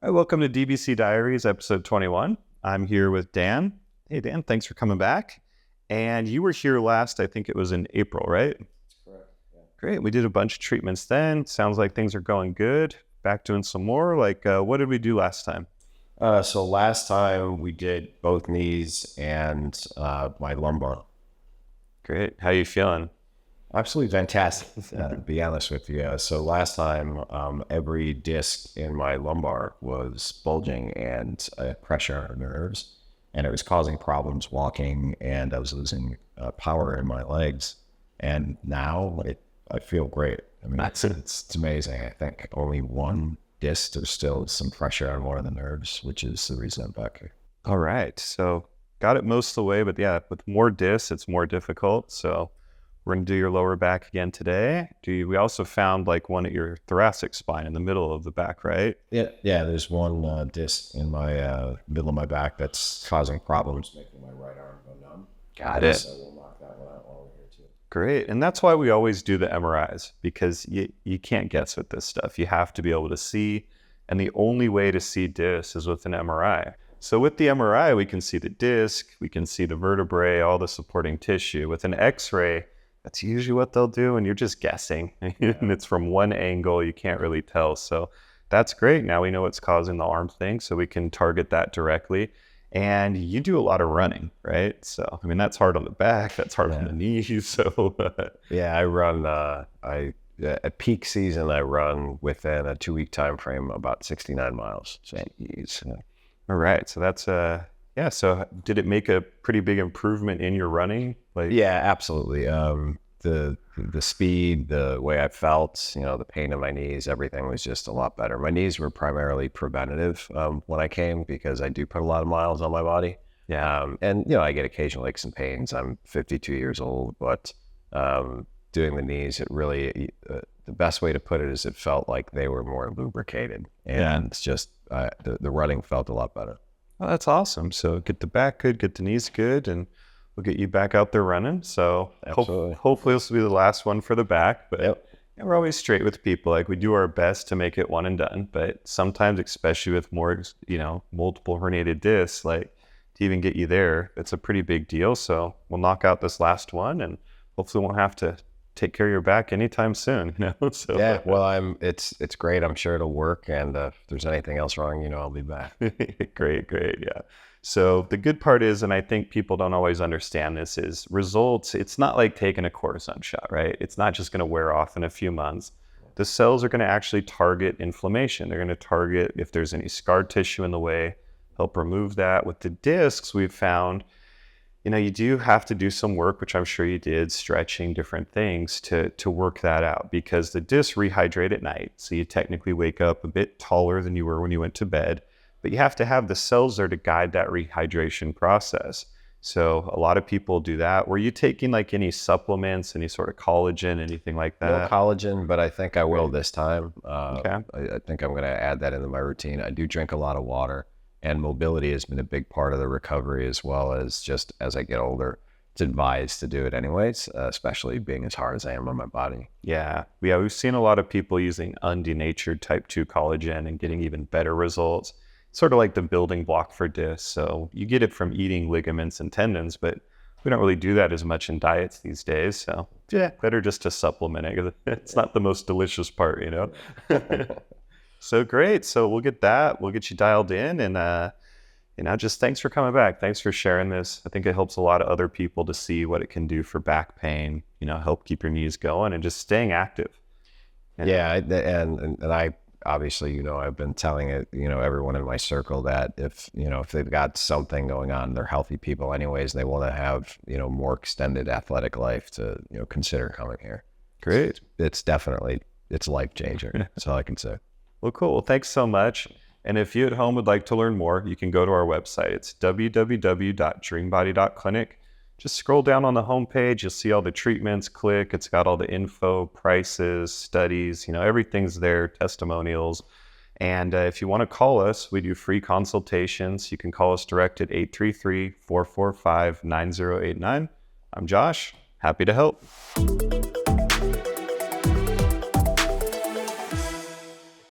All right, welcome to DBC Diaries, episode 21. I'm here with Dan. Hey, Dan, thanks for coming back. And you were here last, I think it was in April, right? That's correct. Yeah. Great. We did a bunch of treatments then. Sounds like things are going good. Back doing some more. What did we do last time? So last time we did both knees and my lumbar. Great. How you feeling? Absolutely fantastic, to be honest with you. So last time, every disc in my lumbar was bulging and pressure on nerves, and it was causing problems walking, and I was losing power in my legs. And now I feel great. I mean, it's amazing. I think only one disc, there's still some pressure on one of the nerves, which is the reason I'm back here. All right. So got it most of the way, but yeah, with more discs, it's more difficult. So we're going to do your lower back again today. We also found one at your thoracic spine in the middle of the back, right? Yeah. There's one disc in my middle of my back that's causing problems, making my right arm go numb. Got it. So we'll knock that one out while we're here too. Great. And that's why we always do the MRIs, because you can't guess with this stuff. You have to be able to see. And the only way to see discs is with an MRI. So with the MRI, we can see the disc, we can see the vertebrae, all the supporting tissue. With an X-ray, that's usually what they'll do, and you're just guessing. And it's from one angle, you can't really tell. So that's great. Now we know what's causing the arm thing, so we can target that directly. And you do a lot of running, right? So, I mean, that's hard on the back, that's hard on the knees. So, Yeah, I run, at peak season, I run within a 2-week time frame about 69 miles. So, all right. So that's, yeah. So did it make a pretty big improvement in your running? Yeah, absolutely. The speed, the way I felt, the pain in my knees, everything was just a lot better. My knees were primarily preventative when I came, because I do put a lot of miles on my body. Yeah. And I get occasional aches and pains. I'm 52 years old, but doing the knees, it really, the best way to put it is it felt like they were more lubricated, and it's just the running felt a lot better. Oh, that's awesome. So get the back good, get the knees good, and we'll get you back out there running. So hopefully this will be the last one for the back. But yeah, we're always straight with people. We do our best to make it one and done. But sometimes, especially with more, multiple herniated discs, to even get you there, it's a pretty big deal. So we'll knock out this last one, and hopefully won't have to take care of your back anytime soon. So yeah, well, it's great. I'm sure it'll work, and if there's anything else wrong, I'll be back. Great, yeah. So the good part is, and I think people don't always understand this, is results. It's not like taking a cortisone shot, right? It's not just going to wear off in a few months. The cells are going to actually target inflammation. They're going to target if there's any scar tissue in the way, help remove that. With the discs, we've found you do have to do some work, which I'm sure you did, stretching, different things to work that out, because the discs rehydrate at night. So you technically wake up a bit taller than you were when you went to bed, but you have to have the cells there to guide that rehydration process. So a lot of people do that. Were you taking any supplements, any sort of collagen, anything like that? No collagen, but I think I will this time. Okay. I think I'm going to add that into my routine. I do drink a lot of water. And mobility has been a big part of the recovery, as well as just as I get older, it's advised to do it anyways, especially being as hard as I am on my body. Yeah. We've seen a lot of people using undenatured type 2 collagen and getting even better results. Sort of like the building block for discs. So you get it from eating ligaments and tendons, but we don't really do that as much in diets these days. So yeah, better just to supplement it. It's not the most delicious part, So great. So we'll get that. We'll get you dialed in, and just thanks for coming back. Thanks for sharing this. I think it helps a lot of other people to see what it can do for back pain. Help keep your knees going and just staying active. Yeah, and I obviously, I've been telling it, everyone in my circle that if they've got something going on, they're healthy people anyways, and they want to have more extended athletic life, to consider coming here. Great. It's life changer. That's all I can say. Well, cool. Well, thanks so much. And if you at home would like to learn more, you can go to our website. It's www.dreambody.clinic. Just scroll down on the homepage. You'll see all the treatments. Click. It's got all the info, prices, studies, everything's there, testimonials. And if you want to call us, we do free consultations. You can call us direct at 833-445-9089. I'm Josh. Happy to help.